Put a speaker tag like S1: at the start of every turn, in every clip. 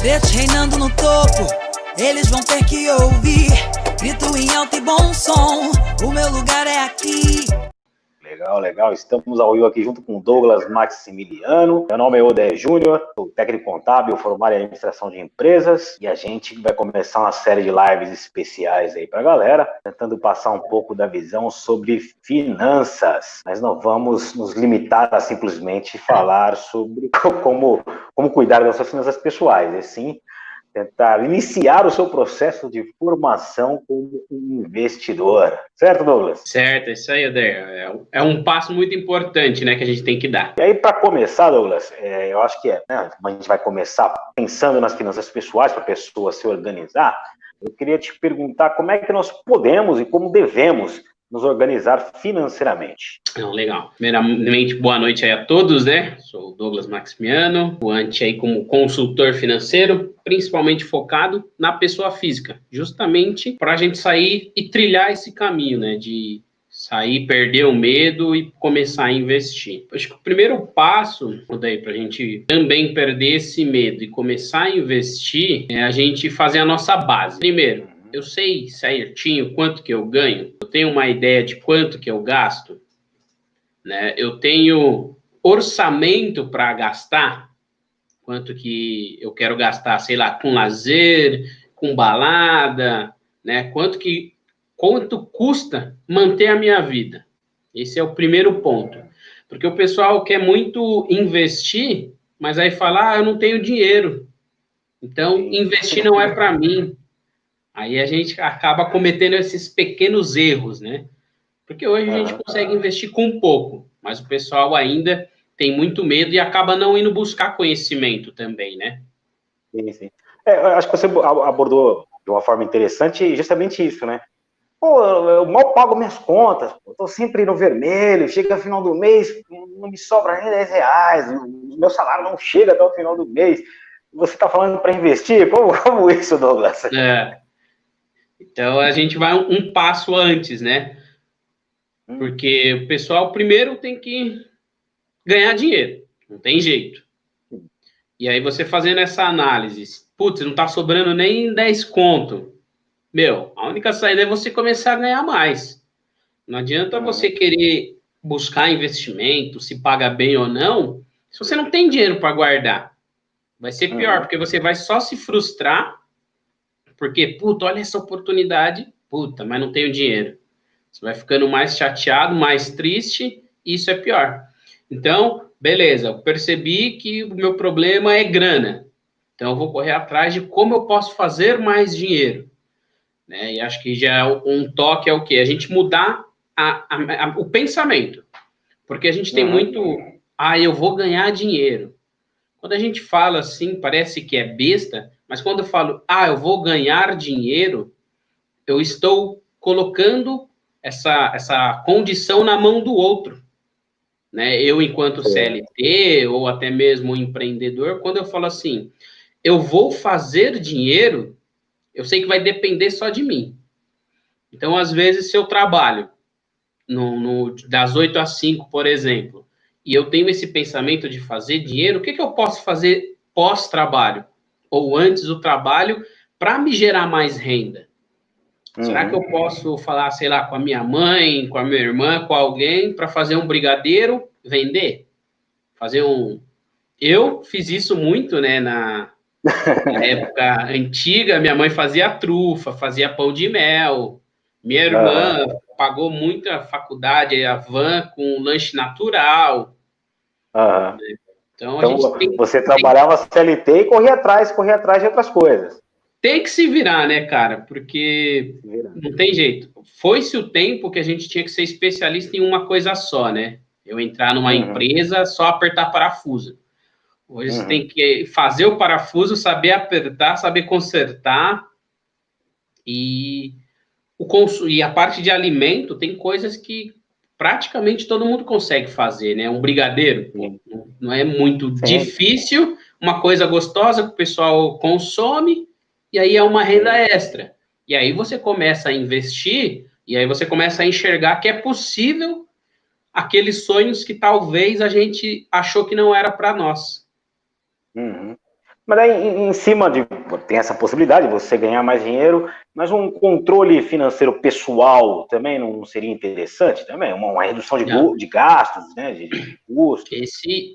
S1: pretos reinando no topo, eles vão ter que ouvir. Grito em alto e bom som, o meu lugar é aqui.
S2: Legal, legal. Estamos ao vivo aqui junto com o Douglas Maximiliano. Meu nome é Odair Júnior, sou técnico contábil, formado em administração de empresas, e a gente vai começar uma série de lives especiais aí para a galera, tentando passar um pouco da visão sobre finanças. Mas não vamos nos limitar a simplesmente falar sobre como cuidar das suas finanças pessoais, e sim tentar iniciar o seu processo de formação como um investidor. Certo, Douglas?
S3: Certo, é isso aí, Odair. É um passo muito importante, né, que a gente tem que dar.
S2: E aí, para começar, Douglas, eu acho que a gente vai começar pensando nas finanças pessoais para a pessoa se organizar. Eu queria te perguntar como é que nós podemos e como devemos nos organizar financeiramente.
S3: Não, legal. Primeiramente, boa noite aí a todos, né? Sou o Douglas Maximiano, atuante aí como consultor financeiro, principalmente focado na pessoa física, justamente para a gente sair e trilhar esse caminho, né? De sair, perder o medo e começar a investir. Acho que o primeiro passo, daí, para a gente também perder esse medo e começar a investir, é a gente fazer a nossa base. Primeiro, eu sei certinho quanto que eu ganho, eu tenho uma ideia de quanto que eu gasto, né? Eu tenho orçamento para gastar, quanto que eu quero gastar, sei lá, com lazer, com balada, né? Quanto custa manter a minha vida? Esse é o primeiro ponto. Porque o pessoal quer muito investir, mas aí fala, eu não tenho dinheiro. Então, investir não é para mim. Aí a gente acaba cometendo esses pequenos erros, né? Porque hoje a gente consegue investir com pouco, mas o pessoal ainda tem muito medo e acaba não indo buscar conhecimento também, né?
S2: Sim, sim. Eu acho que você abordou de uma forma interessante justamente isso, né? Pô, eu mal pago minhas contas, estou sempre no vermelho, chega no final do mês, não me sobra nem R$10, o meu salário não chega até o final do mês. Você está falando para investir? Como isso, Douglas?
S3: Então, a gente vai um passo antes, né? Porque o pessoal primeiro tem que ganhar dinheiro, não tem jeito. E aí você fazendo essa análise, putz, não tá sobrando nem 10 conto. Meu, a única saída é você começar a ganhar mais. Não adianta você querer buscar investimento, se paga bem ou não, se você não tem dinheiro para guardar. Vai ser pior, porque você vai só se frustrar, porque, puta, olha essa oportunidade, puta, mas não tenho dinheiro. Você vai ficando mais chateado, mais triste, e isso é pior. Então, beleza, eu percebi que o meu problema é grana. Então, eu vou correr atrás de como eu posso fazer mais dinheiro. Né? E acho que já é um toque é o quê? A gente mudar o pensamento. Porque a gente tem muito, eu vou ganhar dinheiro. Quando a gente fala assim, parece que é besta, mas quando eu falo, eu vou ganhar dinheiro, eu estou colocando essa condição na mão do outro. Né? Eu, enquanto CLT, ou até mesmo empreendedor, quando eu falo assim, eu vou fazer dinheiro, eu sei que vai depender só de mim. Então, às vezes, se eu trabalho das 8 às 5, por exemplo, e eu tenho esse pensamento de fazer dinheiro, o que eu posso fazer pós-trabalho? Ou antes do trabalho, para me gerar mais renda? Será que eu posso falar, sei lá, com a minha mãe, com a minha irmã, com alguém, para fazer um brigadeiro, vender? Eu fiz isso muito, né, na época antiga, minha mãe fazia trufa, fazia pão de mel. Minha irmã pagou muita faculdade, a van com lanche natural.
S2: Então você trabalhava CLT e corria atrás de outras coisas.
S3: Tem que se virar, né, cara? Porque não tem jeito. Foi-se o tempo que a gente tinha que ser especialista em uma coisa só, né? Eu entrar numa empresa, só apertar parafuso. Hoje você tem que fazer o parafuso, saber apertar, saber consertar. E a parte de alimento tem coisas que praticamente todo mundo consegue fazer, né? Um brigadeiro, não é muito difícil, uma coisa gostosa que o pessoal consome, e aí é uma renda extra. E aí você começa a investir, e aí você começa a enxergar que é possível aqueles sonhos que talvez a gente achou que não era para nós.
S2: Mas aí, em cima de... Tem essa possibilidade de você ganhar mais dinheiro, mas um controle financeiro pessoal também não seria interessante? Também, uma redução de gastos, né, de custos.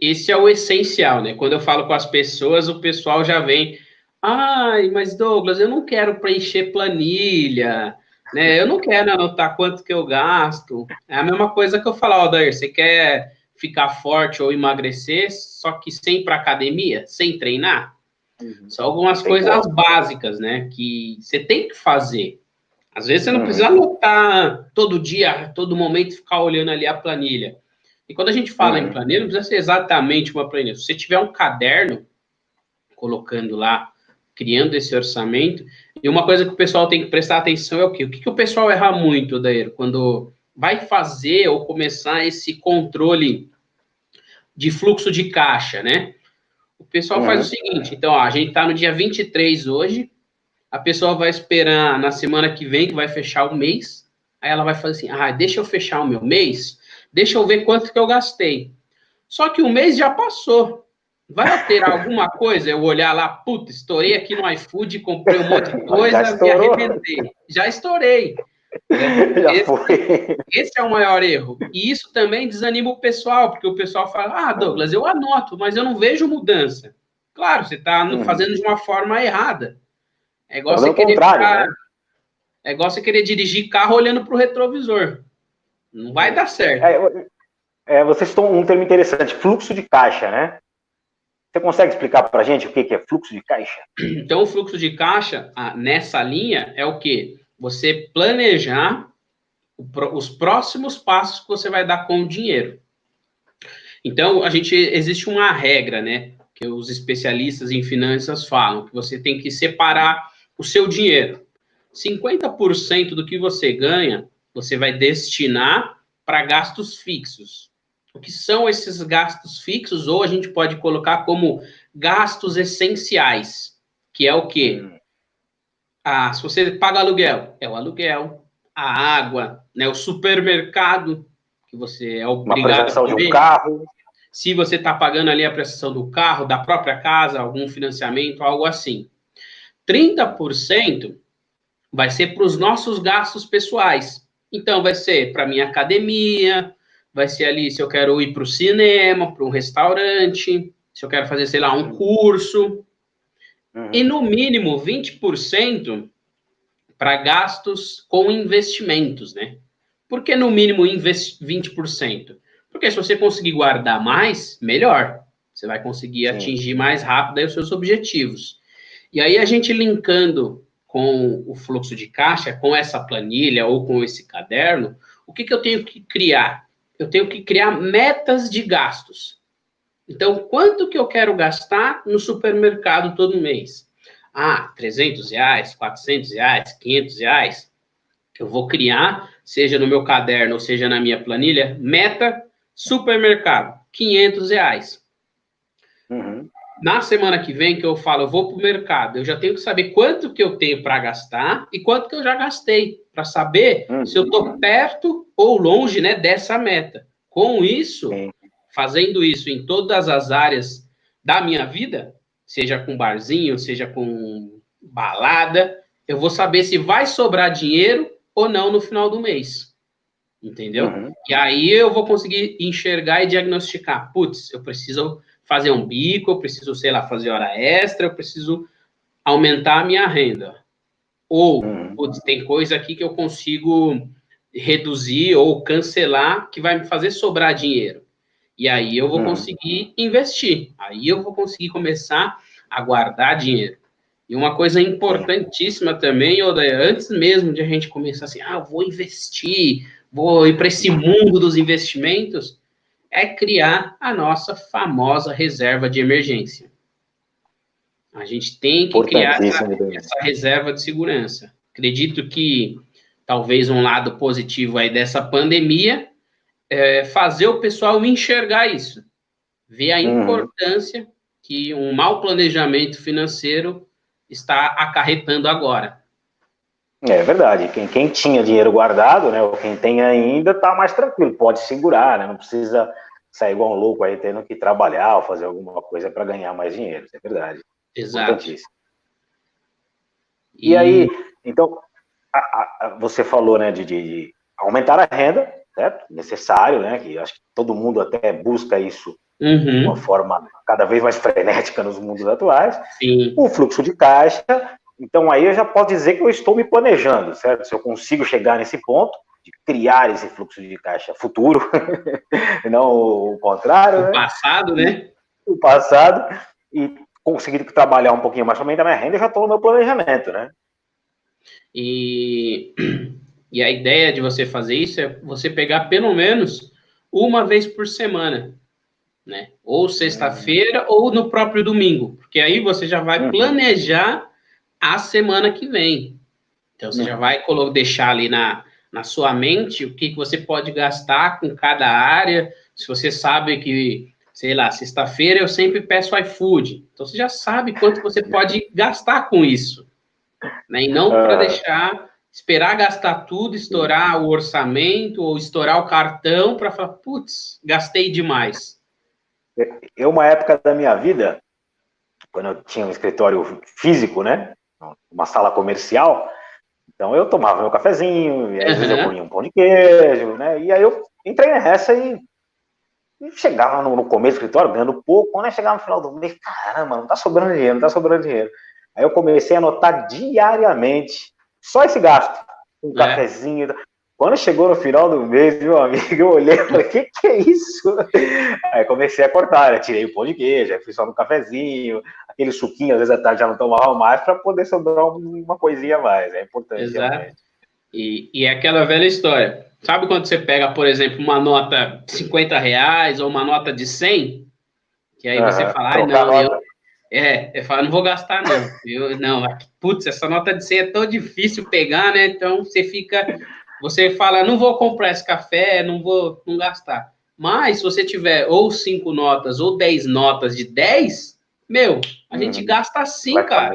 S3: Esse é o essencial, né? Quando eu falo com as pessoas, o pessoal já vem... Ai, mas Douglas, eu não quero preencher planilha, né? Eu não quero anotar quanto que eu gasto. É a mesma coisa que eu falo, Aldair, você quer ficar forte ou emagrecer, só que sem ir para academia, sem treinar? São algumas coisas básicas, né? Que você tem que fazer. Às vezes você não precisa anotar todo dia, todo momento, ficar olhando ali a planilha. E quando a gente fala em planilha, não precisa ser exatamente uma planilha. Se você tiver um caderno, colocando lá, criando esse orçamento, e uma coisa que o pessoal tem que prestar atenção é o quê? O que o pessoal erra muito, Daír, quando vai fazer ou começar esse controle de fluxo de caixa, né? O pessoal faz o seguinte, então, ó, a gente está no dia 23 hoje, a pessoa vai esperar na semana que vem, que vai fechar o mês, aí ela vai fazer assim, deixa eu fechar o meu mês, deixa eu ver quanto que eu gastei. Só que o mês já passou. Vai alterar alguma coisa? Eu olhar lá, puta, estourei aqui no iFood, comprei um monte de coisa, me arrebentei. Já estourei.
S2: Já foi.
S3: Esse é o maior erro. E isso também desanima o pessoal, porque o pessoal fala, Douglas, eu anoto, mas eu não vejo mudança. Claro, você está fazendo de uma forma errada. É igual você querer
S2: né?
S3: É igual você querer dirigir carro olhando para o retrovisor. Não vai dar certo.
S2: Você citou um termo interessante, fluxo de caixa, né? Você consegue explicar para a gente o que é fluxo de caixa?
S3: Então, o fluxo de caixa, nessa linha, é o quê? Você planejar os próximos passos que você vai dar com o dinheiro. Então, existe uma regra, né? Que os especialistas em finanças falam, que você tem que separar o seu dinheiro. 50% do que você ganha, você vai destinar para gastos fixos. O que são esses gastos fixos? Ou a gente pode colocar como gastos essenciais, que é o quê? Se você paga aluguel, é o aluguel, a água, né, o supermercado, que você é obrigado a comer.
S2: De um carro.
S3: Se você está pagando ali a prestação do carro, da própria casa, algum financiamento, algo assim. 30% vai ser para os nossos gastos pessoais. Então, vai ser para minha academia, vai ser ali se eu quero ir para o cinema, para um restaurante, se eu quero fazer, sei lá, um curso. E, no mínimo, 20% para gastos com investimentos, né? Por que, no mínimo, 20%? Porque se você conseguir guardar mais, melhor. Você vai conseguir atingir mais rápido aí os seus objetivos. E aí, a gente linkando com o fluxo de caixa, com essa planilha ou com esse caderno, o que eu tenho que criar? Eu tenho que criar metas de gastos. Então, quanto que eu quero gastar no supermercado todo mês? R$300, R$400, R$500. Eu vou criar, seja no meu caderno ou seja na minha planilha, meta supermercado, R$500. Na semana que vem que eu falo, eu vou para o mercado, eu já tenho que saber quanto que eu tenho para gastar e quanto que eu já gastei, para saber se eu estou perto ou longe, né, dessa meta. Com isso, fazendo isso em todas as áreas da minha vida, seja com barzinho, seja com balada, eu vou saber se vai sobrar dinheiro ou não no final do mês. Entendeu? E aí eu vou conseguir enxergar e diagnosticar. Putz, eu preciso fazer um bico, eu preciso, sei lá, fazer hora extra, eu preciso aumentar a minha renda. Ou, putz, tem coisa aqui que eu consigo reduzir ou cancelar que vai me fazer sobrar dinheiro. E aí eu vou conseguir investir. Aí eu vou conseguir começar a guardar dinheiro. E uma coisa importantíssima também, Odair, antes mesmo de a gente começar assim, vou investir, vou ir para esse mundo dos investimentos, é criar a nossa famosa reserva de emergência. A gente tem que criar essa reserva de segurança. Acredito que talvez um lado positivo aí dessa pandemia é fazer o pessoal enxergar isso, ver a importância que um mau planejamento financeiro está acarretando agora.
S2: É verdade. Quem tinha dinheiro guardado, né, ou quem tem ainda, está mais tranquilo, pode segurar, né, não precisa sair igual um louco aí tendo que trabalhar ou fazer alguma coisa para ganhar mais dinheiro, isso é verdade.
S3: Exato.
S2: Importantíssimo. E aí, então, você falou, né, de aumentar a renda, certo? Necessário, né? Que acho que todo mundo até busca isso de uma forma cada vez mais frenética nos mundos atuais.
S3: Sim.
S2: O fluxo de caixa. Então, aí eu já posso dizer que eu estou me planejando, certo? Se eu consigo chegar nesse ponto de criar esse fluxo de caixa futuro, não o contrário, né?
S3: O passado, né?
S2: O passado, e conseguir trabalhar um pouquinho mais também da minha renda, eu já estou no meu planejamento, né?
S3: E a ideia de você fazer isso é você pegar pelo menos uma vez por semana, né? Ou sexta-feira ou no próprio domingo, porque aí você já vai planejar a semana que vem. Então, você já vai deixar ali na sua mente o que você pode gastar com cada área. Se você sabe que, sei lá, sexta-feira eu sempre peço iFood. Então, você já sabe quanto você pode gastar com isso. Né? E não para esperar gastar tudo, estourar o orçamento ou estourar o cartão para falar, putz, gastei demais.
S2: Uma época da minha vida, quando eu tinha um escritório físico, né? Uma sala comercial, então eu tomava meu cafezinho, e às vezes eu comia um pão de queijo, né? E aí eu entrei nessa e chegava no começo do escritório ganhando pouco, quando eu chegava no final do mês, caramba, não tá sobrando dinheiro, não tá sobrando dinheiro. Aí eu comecei a anotar diariamente só esse gasto, um cafezinho. Quando chegou no final do mês, meu amigo, eu olhei e falei, que é isso? Aí comecei a cortar, né? Tirei o pão de queijo, aí fui só no cafezinho, aquele suquinho, às vezes à tarde já não tomava mais, para poder sobrar uma coisinha a mais, é importante.
S3: Exato.
S2: Realmente.
S3: E é aquela velha história. Sabe quando você pega, por exemplo, uma nota de R$50 ou uma nota de 100? Que aí você fala, eu falo, não vou gastar, não. Putz, essa nota de 100 é tão difícil pegar, né? Então, você fala, não vou comprar esse café, não vou gastar. Mas, se você tiver ou 5 notas ou 10 notas de 10, a gente gasta assim, cara.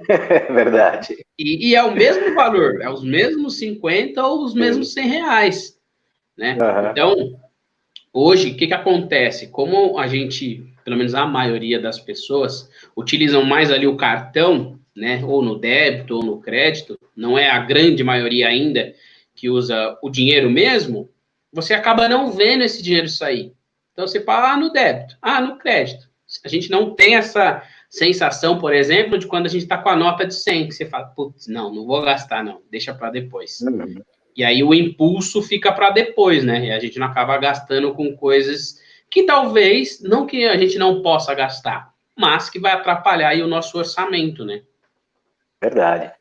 S2: É verdade.
S3: E é o mesmo valor, é os mesmos 50 ou os mesmos R$100, né? Então, hoje, o que acontece? Como a gente, pelo menos a maioria das pessoas, utilizam mais ali o cartão, né? Ou no débito ou no crédito, não é a grande maioria ainda que usa o dinheiro mesmo, você acaba não vendo esse dinheiro sair. Então, você fala, no débito, no crédito. A gente não tem essa sensação, por exemplo, de quando a gente está com a nota de 100, que você fala, putz, não vou gastar, não, deixa para depois. E aí o impulso fica para depois, né? E a gente não acaba gastando com coisas que talvez, não que a gente não possa gastar, mas que vai atrapalhar aí o nosso orçamento, né?
S2: Verdade.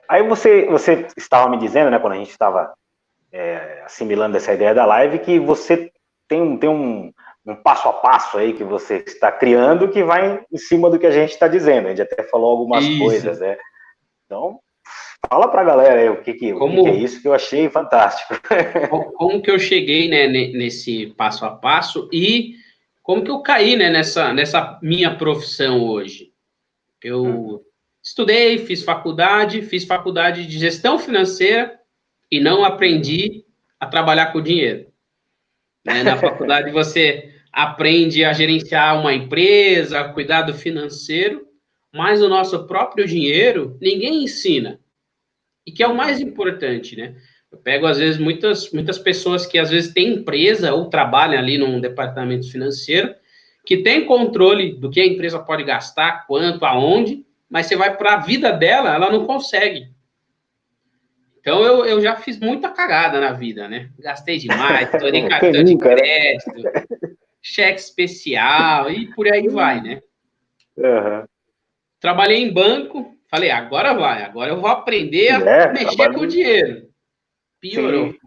S2: Aí você estava me dizendo, né, quando a gente estava assimilando essa ideia da live, que você tem um passo a passo aí que você está criando que vai em cima do que a gente está dizendo. A gente até falou algumas coisas, né? Então, fala para a galera aí o que é isso que eu achei fantástico.
S3: Como que eu cheguei, né, nesse passo a passo e como que eu caí, né, nessa minha profissão hoje. Eu estudei, fiz faculdade de gestão financeira e não aprendi a trabalhar com dinheiro. Né? Na faculdade você aprende a gerenciar uma empresa, a cuidar do financeiro, mas o nosso próprio dinheiro ninguém ensina. E que é o mais importante, né? Eu pego, às vezes, muitas pessoas que, às vezes, têm empresa ou trabalham ali num departamento financeiro, que tem controle do que a empresa pode gastar, quanto, aonde, mas você vai para a vida dela, ela não consegue. Então, eu já fiz muita cagada na vida, né? Gastei demais, estourei cartão de crédito, cheque especial e por aí vai, né? Trabalhei em banco, falei, agora eu vou aprender a mexer com o dinheiro. Piorou. Sim.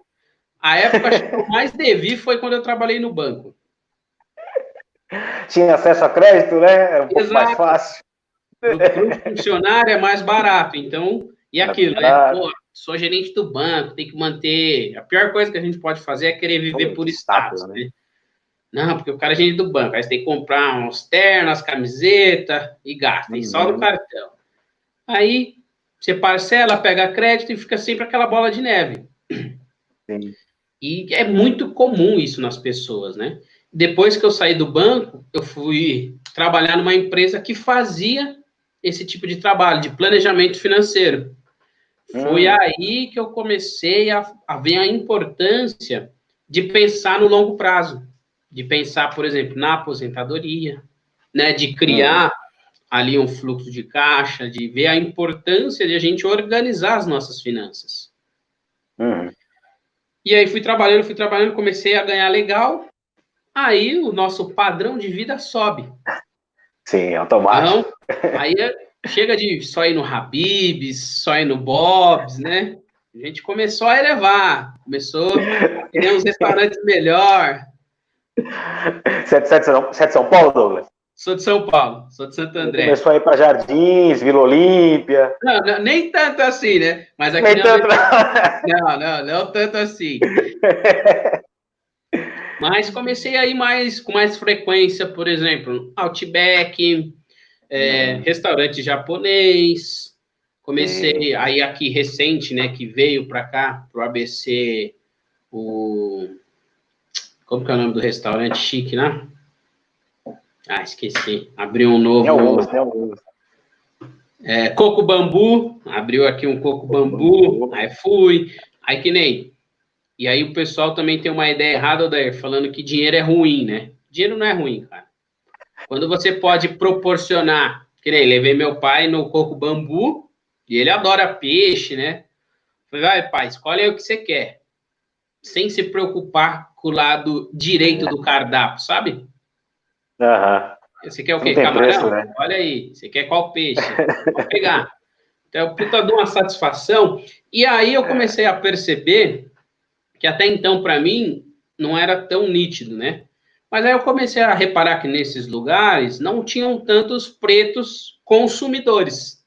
S3: A época que eu mais devi foi quando eu trabalhei no banco.
S2: Tinha acesso a crédito, né? Era um pouco mais fácil.
S3: No funcionário é mais barato, então, e aquilo, né? Pô, sou gerente do banco, tem que manter. A pior coisa que a gente pode fazer é querer viver por status, né? Não, porque o cara é gerente do banco, aí você tem que comprar uns ternos, camiseta e gasta, e só no cartão. Aí você parcela, pega crédito e fica sempre aquela bola de neve. Sim. E é muito comum isso nas pessoas, né? Depois que eu saí do banco, eu fui trabalhar numa empresa que fazia esse tipo de trabalho, de planejamento financeiro. Foi aí que eu comecei a ver a importância de pensar no longo prazo, de pensar, por exemplo, na aposentadoria, né, de criar ali um fluxo de caixa, de ver a importância de a gente organizar as nossas finanças. E aí fui trabalhando, comecei a ganhar legal, aí o nosso padrão de vida sobe.
S2: Sim, automático.
S3: Então, aí chega de só ir no Habib's, só ir no Bob's, né? A gente começou a elevar, começou a querer uns restaurantes melhor.
S2: Você é de São Paulo, Douglas?
S3: Sou de São Paulo, sou de Santo André.
S2: Começou a ir para Jardins, Vila Olímpia.
S3: Não, nem tanto assim, né? Mas aqui
S2: Nem tanto.
S3: não tanto assim. Mas comecei a ir com mais frequência, por exemplo, Outback, restaurante japonês. Comecei aí aqui recente, né, que veio para cá, pro ABC, como que é o nome do restaurante chique, né? Ah, esqueci. Abriu um novo. Coco Bambu, abriu aqui um Coco Bambu, aí fui. Aí que nem. E aí o pessoal também tem uma ideia errada, Odair, falando que dinheiro é ruim, né? Dinheiro não é ruim, cara. Quando você pode proporcionar, que nem levei meu pai no Coco Bambu, e ele adora peixe, né? Falei, vai, pai, escolhe aí o que você quer. Sem se preocupar com o lado direito do cardápio, sabe? Você quer o quê? Camarão? Preço, né? Olha aí. Você quer qual peixe? Pode pegar. Então, puta, de uma satisfação. E aí eu comecei a perceber que até então, para mim, não era tão nítido, né? Mas aí eu comecei a reparar que nesses lugares não tinham tantos pretos consumidores.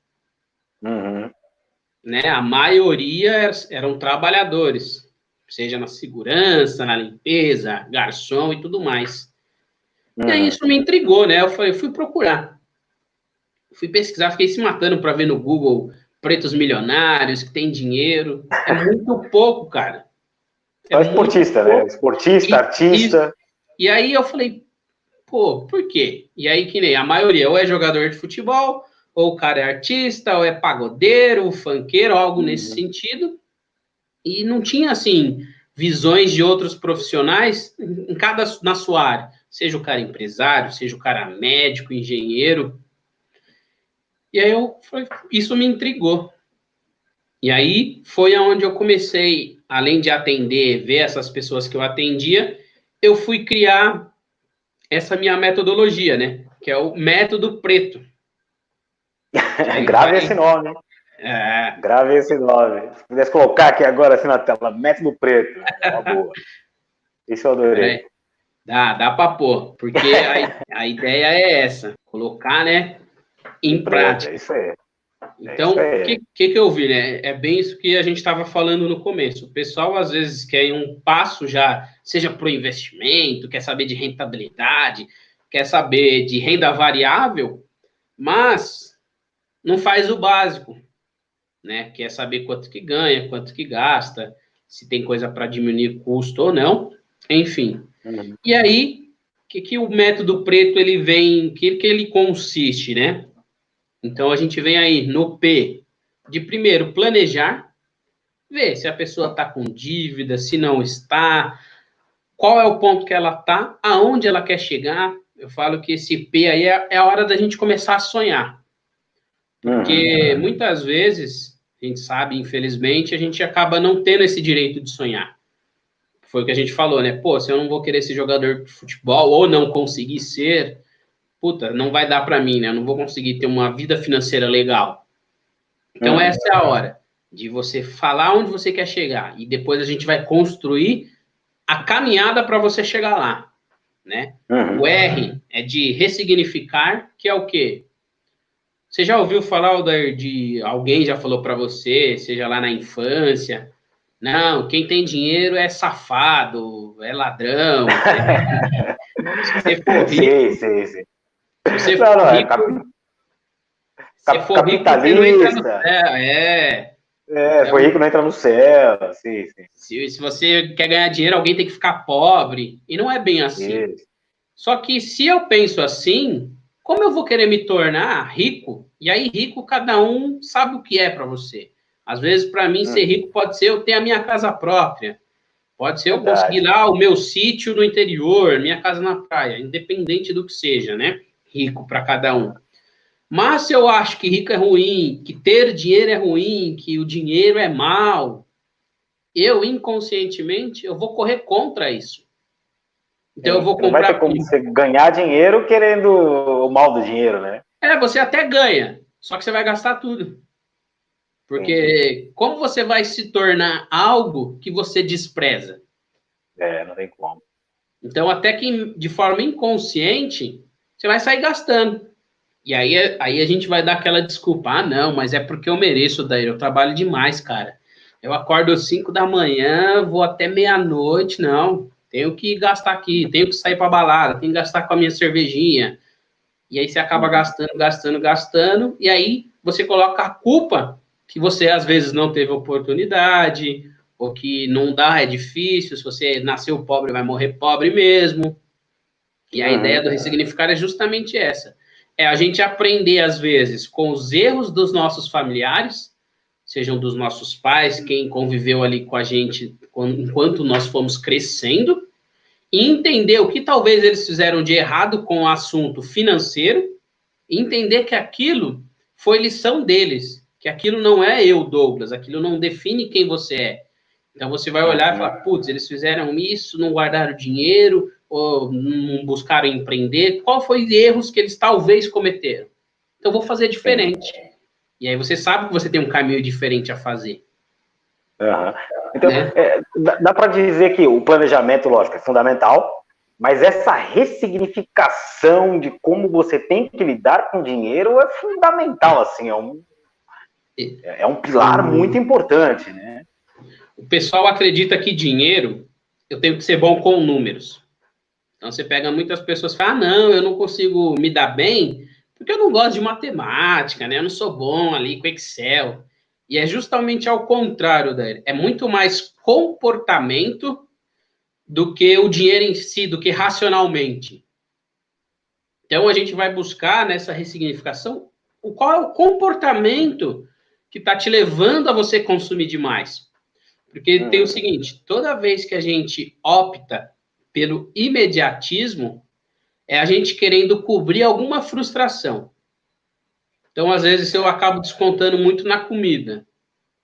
S3: Né? A maioria eram trabalhadores, seja na segurança, na limpeza, garçom e tudo mais. E aí isso me intrigou, né? Eu fui procurar. Fui pesquisar, fiquei se matando para ver no Google pretos milionários, que tem dinheiro. É muito pouco, cara.
S2: É esportista, né? Esportista, artista.
S3: E aí eu falei, pô, por quê? E aí que nem a maioria, ou é jogador de futebol, ou o cara é artista, ou é pagodeiro, funkeiro, algo nesse sentido. E não tinha, assim, visões de outros profissionais na sua área. Seja o cara empresário, seja o cara médico, engenheiro. E aí isso me intrigou. E aí foi aonde eu comecei, além de atender, ver essas pessoas que eu atendia, eu fui criar essa minha metodologia, né? Que é o método preto.
S2: Grave esse nome. Grave esse nome. Se pudesse colocar aqui agora assim na tela, método preto. Uma boa. Isso eu adorei.
S3: Dá para pôr, porque a ideia é essa, colocar, né, em prática.
S2: É isso aí.
S3: Então, o que eu vi, né? É bem isso que a gente estava falando no começo. O pessoal, às vezes, quer um passo já, seja para o investimento, quer saber de rentabilidade, quer saber de renda variável, mas não faz o básico, né? Quer saber quanto que ganha, quanto que gasta, se tem coisa para diminuir custo ou não, enfim. E aí, que o método preto ele vem, que ele consiste, né? Então, a gente vem aí no P, de primeiro planejar, ver se a pessoa está com dívida, se não está, qual é o ponto que ela está, aonde ela quer chegar. Eu falo que esse P aí é a hora da gente começar a sonhar. Porque muitas vezes, a gente sabe, infelizmente, a gente acaba não tendo esse direito de sonhar. Foi o que a gente falou, né? Pô, se eu não vou querer ser jogador de futebol ou não conseguir ser, puta, não vai dar para mim, né? Eu não vou conseguir ter uma vida financeira legal. Então, essa é a hora de você falar onde você quer chegar. E depois a gente vai construir a caminhada para você chegar lá, né? O R é de ressignificar, que é o quê? Você já ouviu falar, Aldair, de alguém já falou para você, seja lá na infância, não, quem tem dinheiro é safado, é ladrão. Se você for rico... Sim. Se você for rico... Se for
S2: capitalista.
S3: Foi
S2: rico não entra no céu. Sim.
S3: Se você quer ganhar dinheiro, alguém tem que ficar pobre. E não é bem assim. Só que se eu penso assim, como eu vou querer me tornar rico? E aí, rico, cada um sabe o que é para você. Às vezes, para mim, ser rico pode ser eu ter a minha casa própria. Pode ser eu conseguir lá o meu sítio no interior, minha casa na praia, independente do que seja, né? Rico para cada um. Mas se eu acho que rico é ruim, que ter dinheiro é ruim, que o dinheiro é mal, eu inconscientemente eu vou correr contra isso. Então eu vou comprar. Não vai
S2: ter como você ganhar dinheiro querendo o mal do dinheiro, né?
S3: Você até ganha, só que você vai gastar tudo. Porque como você vai se tornar algo que você despreza?
S2: Não tem como.
S3: Então, até que de forma inconsciente, você vai sair gastando. E aí a gente vai dar aquela desculpa. Não, mas é porque eu mereço, daí eu trabalho demais, cara. Eu acordo às 5 da manhã, vou até meia-noite, não. Tenho que gastar aqui, tenho que sair para balada, tenho que gastar com a minha cervejinha. E aí você acaba gastando, e aí você coloca a culpa que você às vezes não teve oportunidade, ou que não dá, é difícil, se você nasceu pobre, vai morrer pobre mesmo. E a ideia do ressignificar é justamente essa. É a gente aprender, às vezes, com os erros dos nossos familiares, sejam dos nossos pais, quem conviveu ali com a gente enquanto nós fomos crescendo, e entender o que talvez eles fizeram de errado com o assunto financeiro, e entender que aquilo foi lição deles, que aquilo não é eu, Douglas, aquilo não define quem você é. Então você vai olhar e falar, putz, eles fizeram isso, não guardaram dinheiro, ou não buscaram empreender, qual foi os erros que eles talvez cometeram? Então eu vou fazer diferente. E aí você sabe que você tem um caminho diferente a fazer.
S2: Então, dá para dizer que o planejamento, lógico, é fundamental, mas essa ressignificação de como você tem que lidar com o dinheiro é fundamental, assim, é um pilar muito importante, né?
S3: O pessoal acredita que dinheiro, eu tenho que ser bom com números. Então você pega muitas pessoas e fala, não, eu não consigo me dar bem, porque eu não gosto de matemática, né? Eu não sou bom ali com Excel. E é justamente ao contrário, Daí. É muito mais comportamento do que o dinheiro em si, do que racionalmente. Então, a gente vai buscar nessa ressignificação qual é o comportamento que está te levando a você consumir demais. Porque tem o seguinte, toda vez que a gente opta pelo imediatismo, é a gente querendo cobrir alguma frustração. Então, às vezes, eu acabo descontando muito na comida.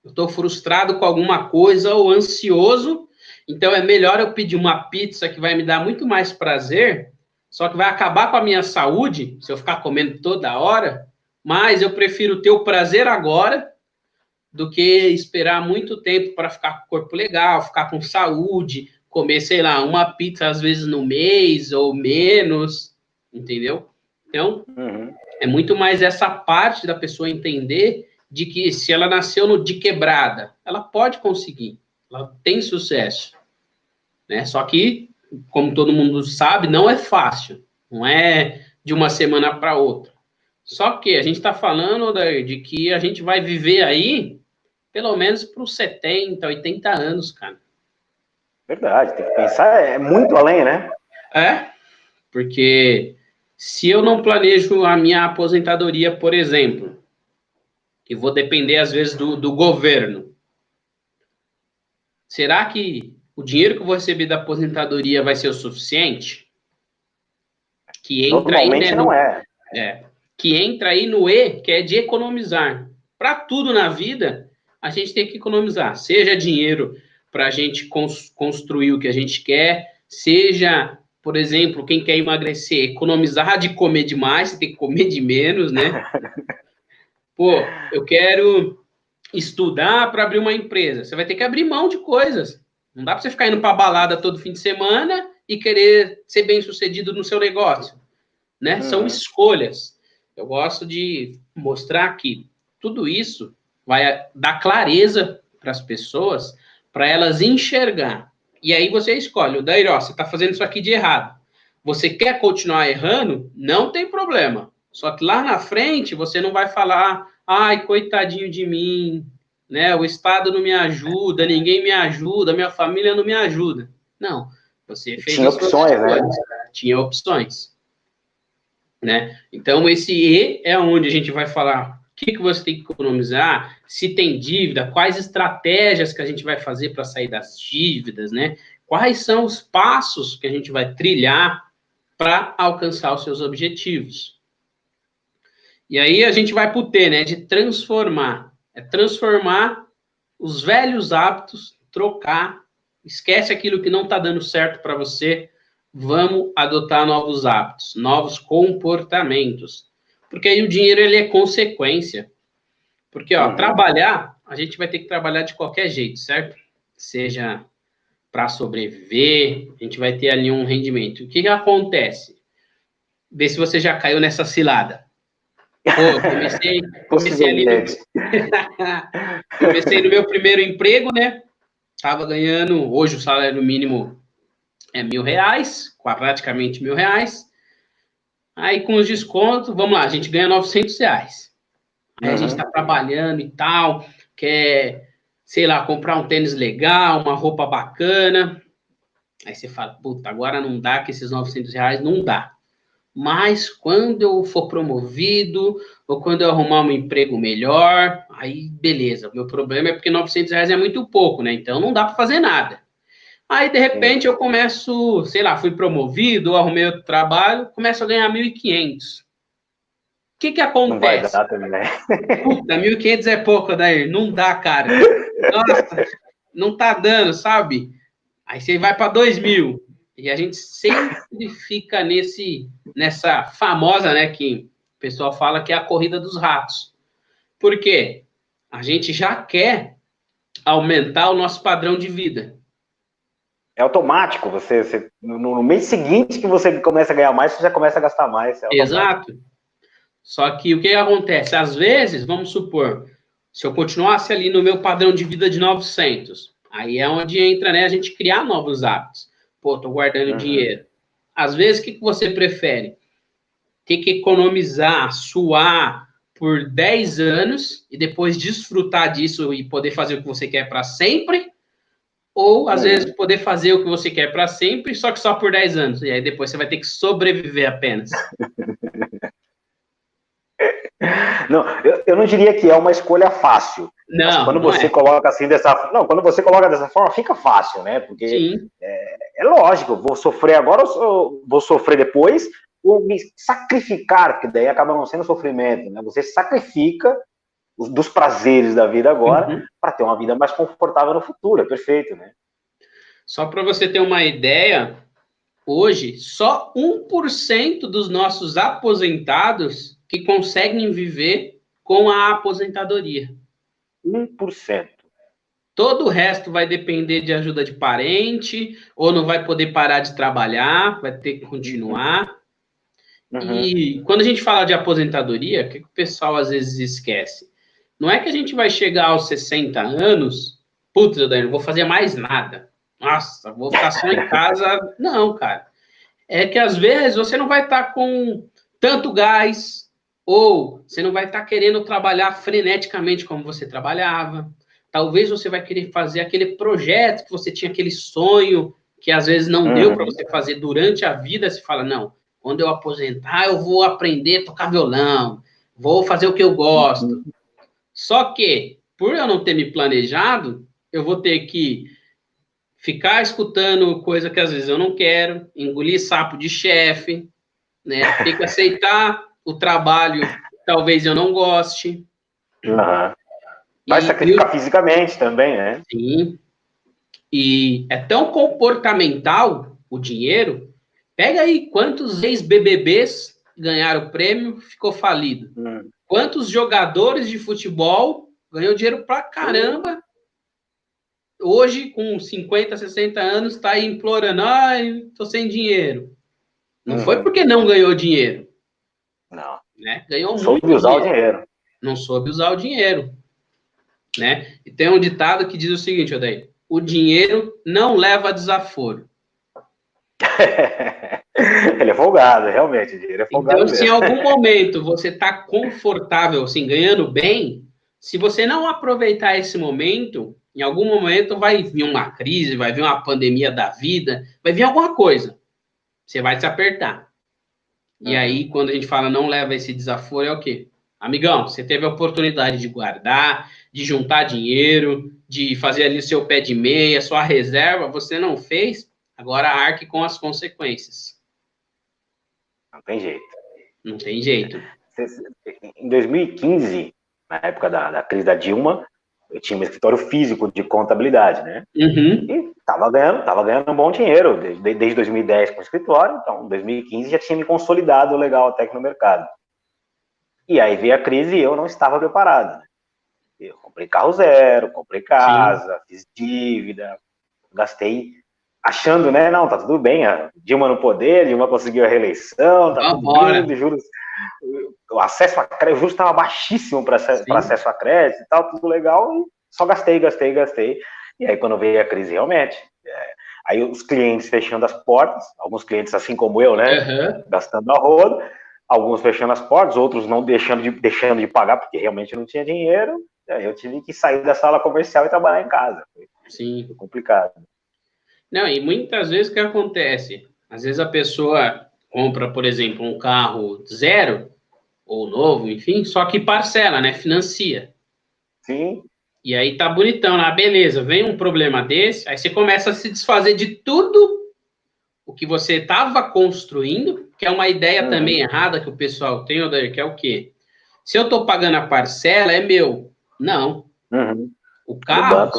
S3: Eu estou frustrado com alguma coisa ou ansioso, então é melhor eu pedir uma pizza que vai me dar muito mais prazer, só que vai acabar com a minha saúde, se eu ficar comendo toda hora, mas eu prefiro ter o prazer agora do que esperar muito tempo para ficar com o corpo legal, ficar com saúde, comer, sei lá, uma pizza às vezes no mês ou menos, entendeu? Então, é muito mais essa parte da pessoa entender de que se ela nasceu de quebrada, ela pode conseguir, ela tem sucesso, né? Só que, como todo mundo sabe, não é fácil, não é de uma semana para outra. Só que a gente está falando de que a gente vai viver aí pelo menos para os 70, 80 anos, cara.
S2: Verdade, tem que pensar, é muito além, né?
S3: Porque se eu não planejo a minha aposentadoria, por exemplo, que vou depender, às vezes, do governo. Será que o dinheiro que eu vou receber da aposentadoria vai ser o suficiente? Que entra
S2: Normalmente
S3: aí, né,
S2: não é.
S3: Que entra aí no E, que é de economizar. Para tudo na vida, a gente tem que economizar. Seja dinheiro para a gente construir o que a gente quer, seja, por exemplo, quem quer emagrecer, economizar de comer demais, você tem que comer de menos, né? Pô, eu quero estudar para abrir uma empresa. Você vai ter que abrir mão de coisas. Não dá para você ficar indo para balada todo fim de semana e querer ser bem-sucedido no seu negócio, né? São escolhas. Eu gosto de mostrar que tudo isso vai dar clareza para as pessoas, para elas enxergar. E aí você escolhe, o Daíra, você está fazendo isso aqui de errado. Você quer continuar errando? Não tem problema. Só que lá na frente você não vai falar, ai, coitadinho de mim, né? O Estado não me ajuda, ninguém me ajuda, minha família não me ajuda. Não. Você fez
S2: Tinha opções, né?
S3: tinha opções, né? Então, esse E é onde a gente vai falar o que você tem que economizar, se tem dívida, quais estratégias que a gente vai fazer para sair das dívidas, né? Quais são os passos que a gente vai trilhar para alcançar os seus objetivos. E aí a gente vai para o T, né? De transformar. É transformar os velhos hábitos, trocar, esquece aquilo que não está dando certo para você, vamos adotar novos hábitos, novos comportamentos. Porque aí o dinheiro, ele é consequência. Porque, trabalhar, a gente vai ter que trabalhar de qualquer jeito, certo? Seja para sobreviver, a gente vai ter ali um rendimento. O que acontece? Vê se você já caiu nessa cilada. Pô, comecei ali comecei no meu primeiro emprego, né? Tava ganhando, hoje o salário mínimo é R$1.000, praticamente R$1.000. Aí com os descontos, vamos lá, a gente ganha R$900. Aí a gente tá trabalhando e tal, quer, sei lá, comprar um tênis legal, uma roupa bacana. Aí você fala, puta, agora não dá, que esses R$900 não dá. Mas quando eu for promovido, ou quando eu arrumar um emprego melhor, aí beleza. O meu problema é porque R$900 é muito pouco, né? Então não dá para fazer nada. Aí, de repente, eu começo, sei lá, fui promovido, ou arrumei outro trabalho, começo a ganhar 1.500. O que acontece? Não vai dar também, né? Puta, 1.500 é pouco, Adair. Não dá, cara. Nossa, não tá dando, sabe? Aí você vai para 2.000. E a gente sempre fica nessa famosa, né, que o pessoal fala que é a corrida dos ratos. Por quê? A gente já quer aumentar o nosso padrão de vida.
S2: É automático, no mês seguinte que você começa a ganhar mais, você já começa a gastar mais.
S3: Exato. Só que o que acontece? Às vezes, vamos supor, se eu continuasse ali no meu padrão de vida de 900, aí é onde entra, né, a gente criar novos hábitos. Pô, tô guardando dinheiro. Às vezes, o que você prefere? Ter que economizar, suar por 10 anos e depois desfrutar disso e poder fazer o que você quer para sempre? Ou, às vezes, poder fazer o que você quer para sempre, só que só por 10 anos. E aí depois você vai ter que sobreviver apenas.
S2: Não, eu não diria que é uma escolha fácil.
S3: Não,
S2: mas quando você coloca assim quando você coloca dessa forma, fica fácil, né? Porque é lógico, vou sofrer agora ou vou sofrer depois, ou me sacrificar, porque daí acaba não sendo sofrimento, né? Você sacrifica dos prazeres da vida agora para ter uma vida mais confortável no futuro, é perfeito, né?
S3: Só para você ter uma ideia, hoje, só 1% dos nossos aposentados que conseguem viver com a aposentadoria.
S2: 1%.
S3: Todo o resto vai depender de ajuda de parente, ou não vai poder parar de trabalhar, vai ter que continuar. E quando a gente fala de aposentadoria, o que o pessoal às vezes esquece? Não é que a gente vai chegar aos 60 anos, putz, eu não vou fazer mais nada. Nossa, vou ficar só em casa. Não, cara. É que às vezes você não vai estar com tanto gás, ou você não vai estar querendo trabalhar freneticamente como você trabalhava. Talvez você vai querer fazer aquele projeto que você tinha, aquele sonho que às vezes não deu para você fazer durante a vida. Você fala, não, quando eu aposentar eu vou aprender a tocar violão, vou fazer o que eu gosto. Só que, por eu não ter me planejado, eu vou ter que ficar escutando coisa que às vezes eu não quero, engolir sapo de chefe, né? Ter que aceitar o trabalho que talvez eu não goste.
S2: Vai sacrificar fisicamente também, né?
S3: Sim. E é tão comportamental o dinheiro. Pega aí quantos ex-BBBs ganharam o prêmio, ficou falido. Quantos jogadores de futebol ganhou dinheiro pra caramba. Hoje, com 50, 60 anos, está aí implorando, ai, tô sem dinheiro. Não foi porque não ganhou dinheiro.
S2: Não.
S3: Né? Ganhou muito
S2: dinheiro. Soube usar o dinheiro.
S3: Não soube usar o dinheiro. Né? E tem um ditado que diz o seguinte, Odair, o dinheiro não leva desaforo.
S2: Ele é folgado, realmente, o dinheiro é folgado.
S3: Então, se em algum momento você está confortável, assim, ganhando bem, se você não aproveitar esse momento, em algum momento vai vir uma crise, vai vir uma pandemia da vida, vai vir alguma coisa. você vai se apertar. E aí, quando a gente fala não leva esse desaforo, é o quê? Amigão, você teve a oportunidade de guardar, de juntar dinheiro, de fazer ali o seu pé de meia, sua reserva, você não fez, agora arque com as consequências.
S2: Não tem jeito.
S3: Não tem jeito.
S2: Em 2015, na época da crise da Dilma, eu tinha um escritório físico de contabilidade, né?
S3: Uhum.
S2: E tava ganhando um bom dinheiro, desde 2010 com o escritório, então em 2015 já tinha me consolidado legal até aqui no mercado. E aí veio a crise e eu não estava preparado, né? Eu comprei carro zero, comprei casa, sim, fiz dívida, gastei achando, né, não, tá tudo bem, a Dilma no poder, Dilma conseguiu a reeleição, tá tudo lindo, juros, o acesso a crédito, o juros estava baixíssimo para acesso a crédito e tal, tudo legal, e só gastei. E aí quando veio a crise realmente, aí os clientes fechando as portas, alguns clientes assim como eu, né, gastando a rodo, alguns fechando as portas, outros não deixando de pagar, porque realmente não tinha dinheiro, aí eu tive que sair da sala comercial e trabalhar em casa. Foi complicado.
S3: Não, e muitas vezes o que acontece? Às vezes a pessoa compra, por exemplo, um carro zero, ou novo, enfim, só que parcela, né? Financia.
S2: Sim.
S3: E aí tá bonitão lá, beleza, vem um problema desse, aí você começa a se desfazer de tudo o que você estava construindo, que é uma ideia também errada que o pessoal tem, Odair, que é o quê? Se eu estou pagando a parcela, é meu. Não. O carro,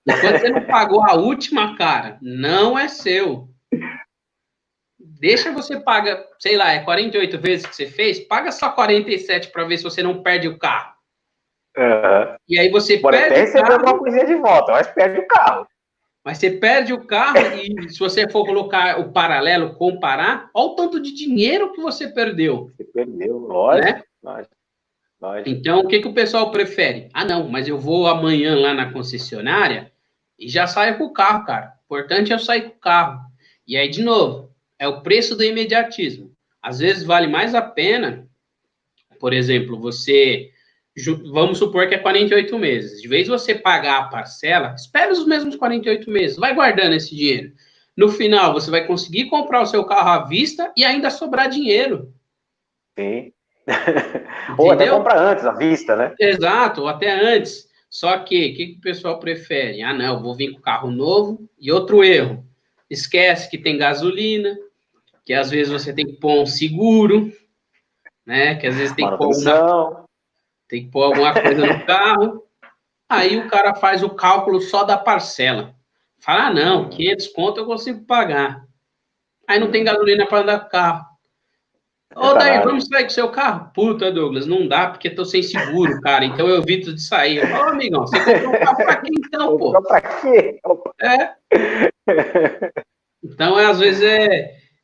S3: enquanto você não pagou a última, cara, não é seu. Deixa você paga, sei lá, é 48 vezes que você fez, paga só 47 para ver se você não perde o carro. E aí você
S2: pode
S3: perde
S2: até receber alguma coisinha de volta, mas perde o carro.
S3: Mas você perde o carro e se você for colocar o paralelo, comparar, olha o tanto de dinheiro que você perdeu.
S2: Você perdeu, lógico.
S3: Né? Então, o que o pessoal prefere? Ah, não, mas eu vou amanhã lá na concessionária e já saio com o carro, cara. O importante é eu sair com o carro. E aí, de novo, é o preço do imediatismo. Às vezes vale mais a pena, por exemplo, você... Vamos supor que é 48 meses. De vez você pagar a parcela, espera os mesmos 48 meses, vai guardando esse dinheiro. No final, você vai conseguir comprar o seu carro à vista e ainda sobrar dinheiro.
S2: Sim. Ou até comprar antes, à vista, né?
S3: Exato, ou até antes. Só que, o que o pessoal prefere? Ah, não, vou vir com carro novo. E outro erro, esquece que tem gasolina, que às vezes você tem que pôr um seguro, né? Que às vezes tem que pôr alguma coisa no carro. Aí o cara faz o cálculo só da parcela. Fala, ah, não, 500 conto eu consigo pagar. Aí não tem gasolina para andar com o carro. Ô, Daí, vamos sair com o seu carro? Puta, Douglas, não dá, porque tô sem seguro, cara, então eu evito de sair. Ô, amigão, você comprou um carro pra quê, então, pô?
S2: Comprou pra quê?
S3: Então, às vezes,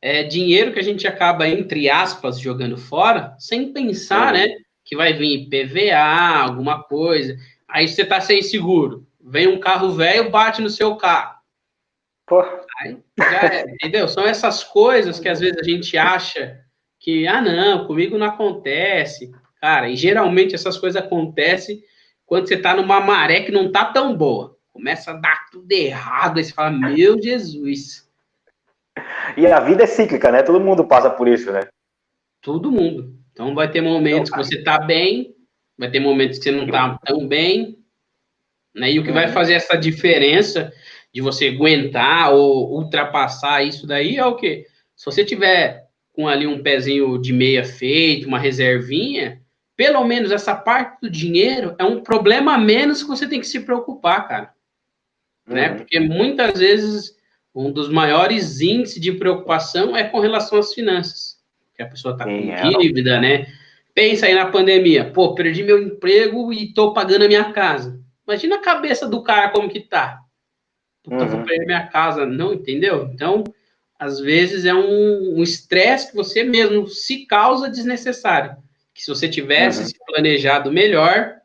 S3: é dinheiro que a gente acaba, entre aspas, jogando fora, sem pensar, né, que vai vir PVA, alguma coisa. Aí você tá sem seguro. Vem um carro velho, bate no seu carro. Aí, entendeu? São essas coisas que às vezes a gente acha que, ah, não, comigo não acontece. Cara, e geralmente essas coisas acontecem quando você tá numa maré que não tá tão boa. Começa a dar tudo errado, aí você fala, meu Jesus.
S2: E a vida é cíclica, né? Todo mundo passa por isso, né?
S3: Todo mundo. Então vai ter momentos que você tá bem, vai ter momentos que você não tá tão bem, né? E o que vai fazer essa diferença de você aguentar ou ultrapassar isso daí é o quê? Se você tiver com ali um pezinho de meia feito, uma reservinha, pelo menos essa parte do dinheiro é um problema a menos que você tem que se preocupar, cara. Né? Porque muitas vezes um dos maiores índices de preocupação é com relação às finanças. Que a pessoa está com dívida, né? Pensa aí na pandemia. Pô, perdi meu emprego e estou pagando a minha casa. Imagina a cabeça do cara como que tá. Puta, vou perder minha casa. Não, entendeu? Então, às vezes é um estresse que você mesmo se causa desnecessário. Que se você tivesse se planejado melhor,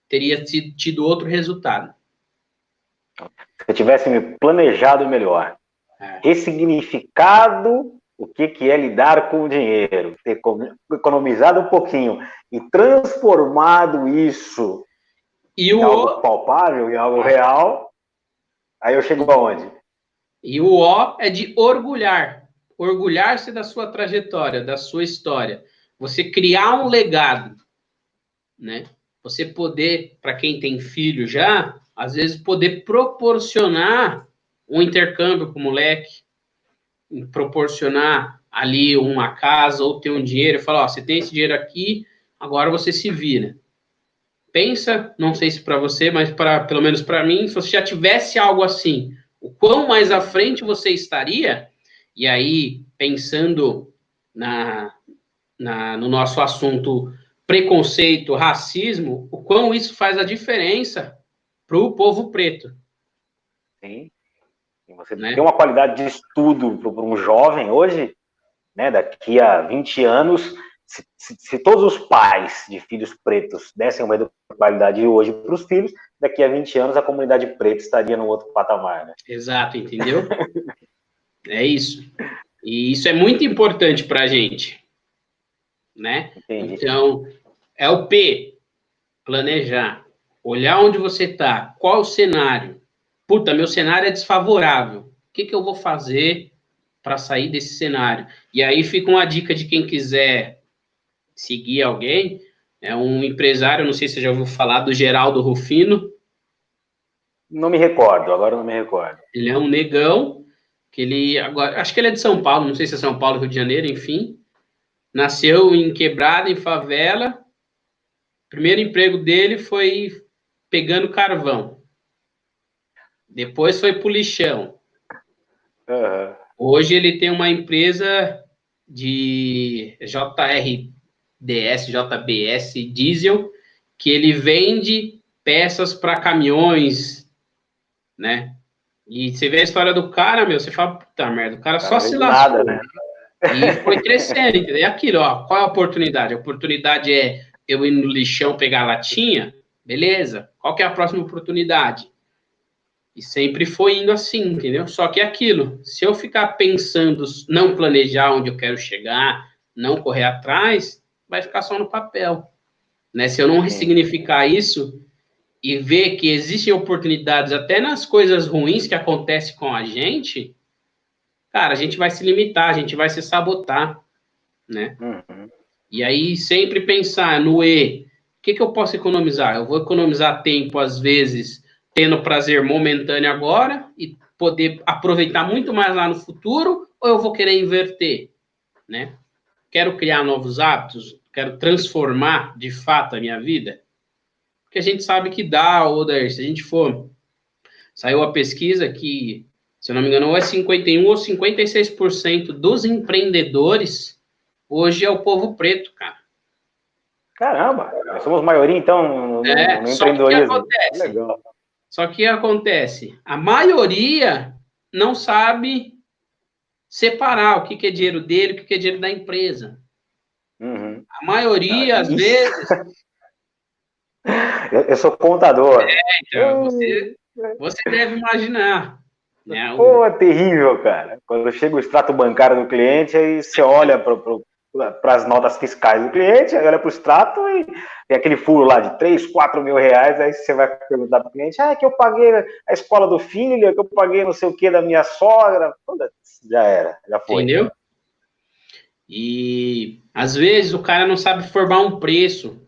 S3: teria tido outro resultado.
S2: Se eu tivesse me planejado melhor, ressignificado o que é lidar com o dinheiro, ter economizado um pouquinho e transformado isso em algo palpável, em algo real, aí eu chego aonde?
S3: E o O é de orgulhar. orgulhar-se da sua trajetória, da sua história. Você criar um legado, né? Você poder, para quem tem filho já, às vezes poder proporcionar um intercâmbio com o moleque, proporcionar ali uma casa ou ter um dinheiro, e falar, ó, você tem esse dinheiro aqui, agora você se vira. Pensa, não sei se para você, mas pelo menos para mim, se você já tivesse algo assim, o quão mais à frente você estaria, e aí, pensando no nosso assunto preconceito, racismo, o quão isso faz a diferença para o povo preto.
S2: Sim. E você
S3: Né?
S2: tem uma qualidade de estudo para um jovem hoje, né, daqui a 20 anos, se todos os pais de filhos pretos dessem uma qualidade hoje para os filhos, daqui a 20 anos a comunidade preta estaria no outro patamar. Né?
S3: Exato, entendeu? É isso. E isso é muito importante para a gente. Né?
S2: Entendi.
S3: Então, é o P, planejar. Olhar onde você está, qual o cenário. Puta, meu cenário é desfavorável. O que eu vou fazer para sair desse cenário? E aí fica uma dica de quem quiser seguir alguém, é um empresário, não sei se você já ouviu falar, do Geraldo Rufino.
S2: Não me recordo, agora não me recordo.
S3: Ele é um negão, que ele, agora, acho que ele é de São Paulo, não sei se é São Paulo, Rio de Janeiro, enfim. Nasceu em quebrada, em favela. O primeiro emprego dele foi pegando carvão. Depois foi pro lixão.
S2: Uhum.
S3: Hoje ele tem uma empresa de JRDS, JBS diesel, que ele vende peças para caminhões, né? E você vê a história do cara, meu, você fala, puta merda, o cara só se lascou.
S2: Nada, né?
S3: E foi crescendo, entendeu? É aquilo, ó, qual é a oportunidade? A oportunidade é eu ir no lixão pegar a latinha? Beleza. Qual que é a próxima oportunidade? E sempre foi indo assim, entendeu? Só que é aquilo, se eu ficar pensando, não planejar onde eu quero chegar, não correr atrás, vai ficar só no papel. Né? Se eu não ressignificar isso e ver que existem oportunidades até nas coisas ruins que acontecem com a gente, cara, a gente vai se limitar, a gente vai se sabotar, né?
S2: Uhum.
S3: E aí sempre pensar no E, o que eu posso economizar? Eu vou economizar tempo, às vezes, tendo prazer momentâneo agora e poder aproveitar muito mais lá no futuro, ou eu vou querer inverter, né? Quero criar novos hábitos, quero transformar, de fato, a minha vida? Porque a gente sabe que dá, Oder, se a gente for... Saiu a pesquisa que, se eu não me engano, ou é 51% ou 56% dos empreendedores hoje é o povo preto, cara.
S2: Caramba, nós somos maioria, então, no empreendedorismo.
S3: Acontece?
S2: Legal.
S3: Só que acontece, a maioria não sabe separar o que é dinheiro dele, o que é dinheiro da empresa.
S2: Uhum.
S3: A maioria, às vezes...
S2: Eu sou contador.
S3: Então, você deve imaginar. Né?
S2: Pô, é terrível, cara. Quando chega o extrato bancário do cliente, aí você olha para as notas fiscais do cliente, aí olha para o extrato e tem aquele furo lá de 3, 4 mil reais, aí você vai perguntar para o cliente, é que eu paguei a escola do filho, que eu paguei não sei o que da minha sogra. Já era, já foi.
S3: Entendeu? E às vezes o cara não sabe formar um preço.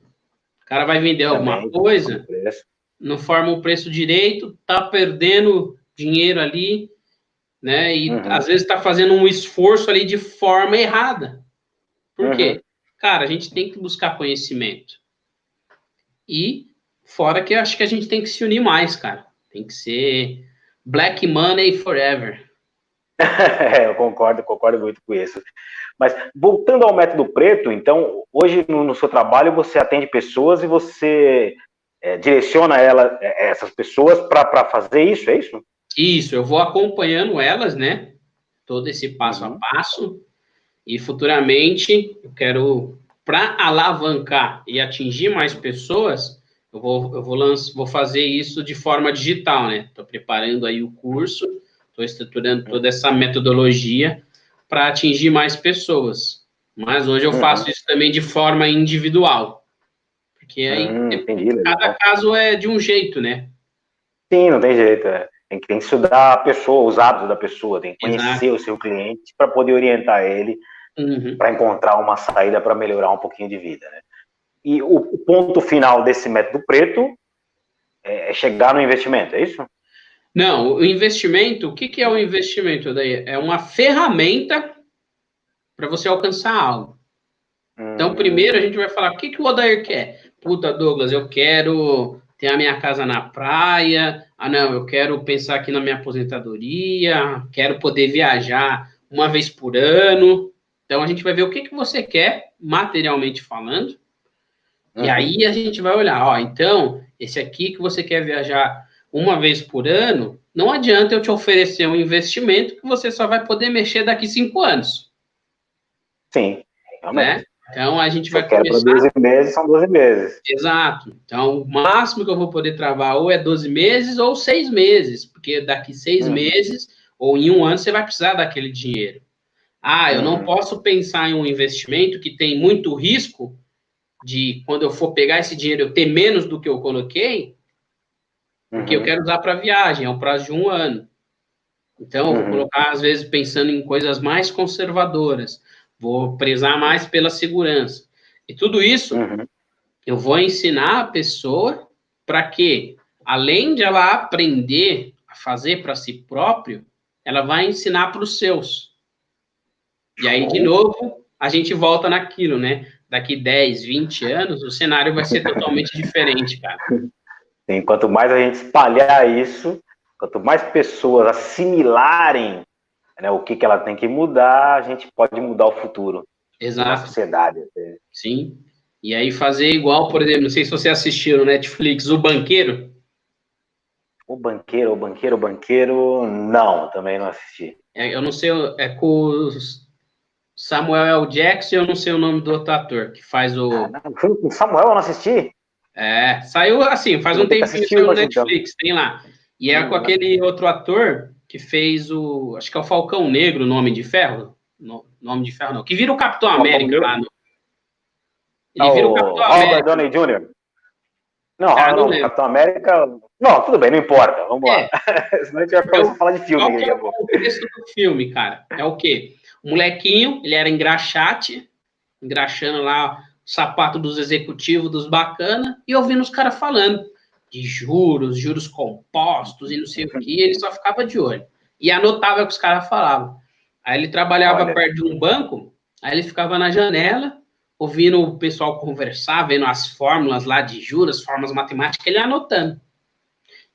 S3: O cara vai vender alguma coisa, não forma o preço direito, tá perdendo dinheiro ali, né? E às vezes tá fazendo um esforço ali de forma errada. Por quê? Cara, a gente tem que buscar conhecimento. E fora que eu acho que a gente tem que se unir mais, cara. Tem que ser Black Money Forever.
S2: Eu concordo muito com isso. Mas voltando ao método preto, então, hoje no seu trabalho você atende pessoas e você direciona essas pessoas para fazer isso, é isso?
S3: Isso, eu vou acompanhando elas, né? Todo esse passo a passo. E futuramente, eu quero, para alavancar e atingir mais pessoas, eu vou fazer isso de forma digital, né? Estou preparando aí o curso, estou estruturando toda essa metodologia para atingir mais pessoas. Mas hoje eu faço isso também de forma individual. Porque aí
S2: entendi,
S3: cada caso é de um jeito, né?
S2: Sim, não tem jeito. Tem que estudar a pessoa, os hábitos da pessoa, tem que conhecer
S3: Exato.
S2: o seu cliente para poder orientar ele para encontrar uma saída para melhorar um pouquinho de vida, né? E o ponto final desse método preto é chegar no investimento, é isso?
S3: Não, o investimento, o que é o investimento daí? É uma ferramenta para você alcançar algo. Então, primeiro a gente vai falar, o que o Odair quer? Puta, Douglas, eu quero ter a minha casa na praia. Ah, não, eu quero pensar aqui na minha aposentadoria, quero poder viajar uma vez por ano. Então, a gente vai ver o que você quer, materialmente falando. E aí a gente vai olhar, ó, então, esse aqui que você quer viajar uma vez por ano, não adianta eu te oferecer um investimento que você só vai poder mexer daqui 5 anos.
S2: Sim, realmente.
S3: Né? Então, a gente vai
S2: eu quero
S3: começar...
S2: para 12 meses, são 12 meses.
S3: Exato. Então, o máximo que eu vou poder travar ou é 12 meses ou 6 meses, porque daqui 6 meses ou em um ano você vai precisar daquele dinheiro. Ah, eu não posso pensar em um investimento que tem muito risco de, quando eu for pegar esse dinheiro, eu ter menos do que eu coloquei, porque eu quero usar para viagem, é um prazo de um ano. Então, eu vou colocar, às vezes, pensando em coisas mais conservadoras, vou prezar mais pela segurança. E tudo isso eu vou ensinar a pessoa para que, além de ela aprender a fazer para si próprio, ela vai ensinar para os seus. E aí, de novo, a gente volta naquilo, né? Daqui 10, 20 anos, o cenário vai ser totalmente diferente, cara.
S2: Sim, quanto mais a gente espalhar isso, quanto mais pessoas assimilarem, né, o que ela tem que mudar, a gente pode mudar o futuro da sociedade.
S3: Sim. E aí fazer igual, por exemplo, não sei se você assistiu no Netflix, O Banqueiro.
S2: O Banqueiro, não, também não assisti.
S3: Eu não sei, é com o Samuel L. Jackson, eu não sei o nome do outro ator, que faz o...
S2: Com Samuel eu não assisti?
S3: Saiu assim, faz um tempinho, saiu no Netflix, tem lá. E é com aquele outro ator que fez o... Acho que é o Falcão Negro, Nome de Ferro. Nome de Ferro não, que vira o Capitão América lá no...
S2: Ele vira o Capitão América. Robert Downey Jr. Não, Capitão América... Não, tudo bem, não importa, vamos lá. Senão a gente vai começar a falar de filme.
S3: Qual que é o contexto do filme, cara? É o quê? O molequinho, ele era engraxate, engraxando lá o sapato dos executivos, dos bacana, e ouvindo os caras falando de juros compostos e não sei o que, e ele só ficava de olho. E anotava o que os caras falavam. Aí ele trabalhava perto de um banco, aí ele ficava na janela, ouvindo o pessoal conversar, vendo as fórmulas lá de juros, fórmulas matemáticas, ele anotando.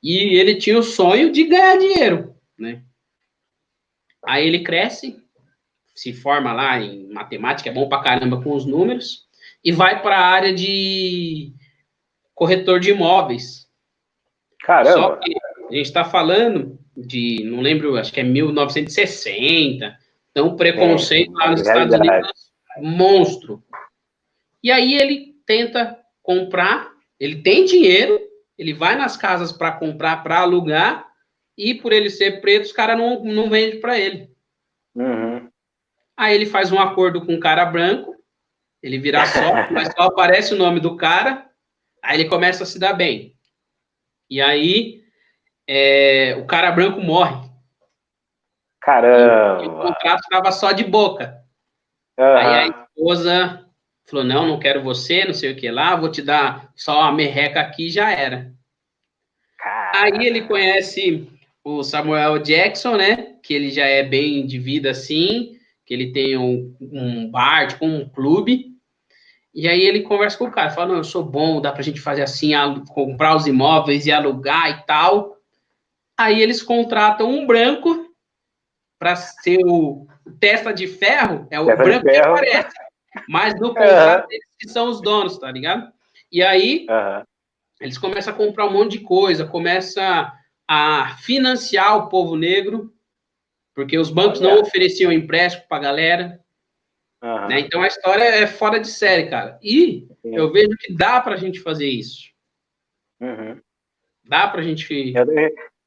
S3: E ele tinha o sonho de ganhar dinheiro, né? Aí ele cresce, se forma lá em matemática, é bom pra caramba com os números, e vai para a área de corretor de imóveis.
S2: Caramba!
S3: Só que a gente está falando de, não lembro, acho que é 1960, então o preconceito lá nos Estados Unidos é monstro. E aí ele tenta comprar, ele tem dinheiro, ele vai nas casas para comprar, para alugar, e por ele ser preto, os caras não vendem para ele. Aí ele faz um acordo com um cara branco, ele vira sócio, mas só aparece o nome do cara, aí ele começa a se dar bem. E aí o cara branco morre.
S2: Caramba!
S3: E o contrato estava só de boca. Aí a esposa falou, não quero você, não sei o que lá, vou te dar só a merreca aqui, já era. Aí ele conhece o Samuel Jackson, né, que ele já é bem de vida assim, que ele tem um bar, tipo um clube, e aí ele conversa com o cara, fala, não, eu sou bom, dá pra gente fazer assim, comprar os imóveis e alugar e tal. Aí eles contratam um branco para ser o testa de ferro, é o branco que aparece, mas do contrato eles que são os donos, tá ligado? E aí eles começam a comprar um monte de coisa, começam a financiar o povo negro, porque os bancos não ofereciam empréstimo para a galera. Né? Então a história é fora de série, cara. E eu vejo que dá para a gente fazer isso. Dá para a gente...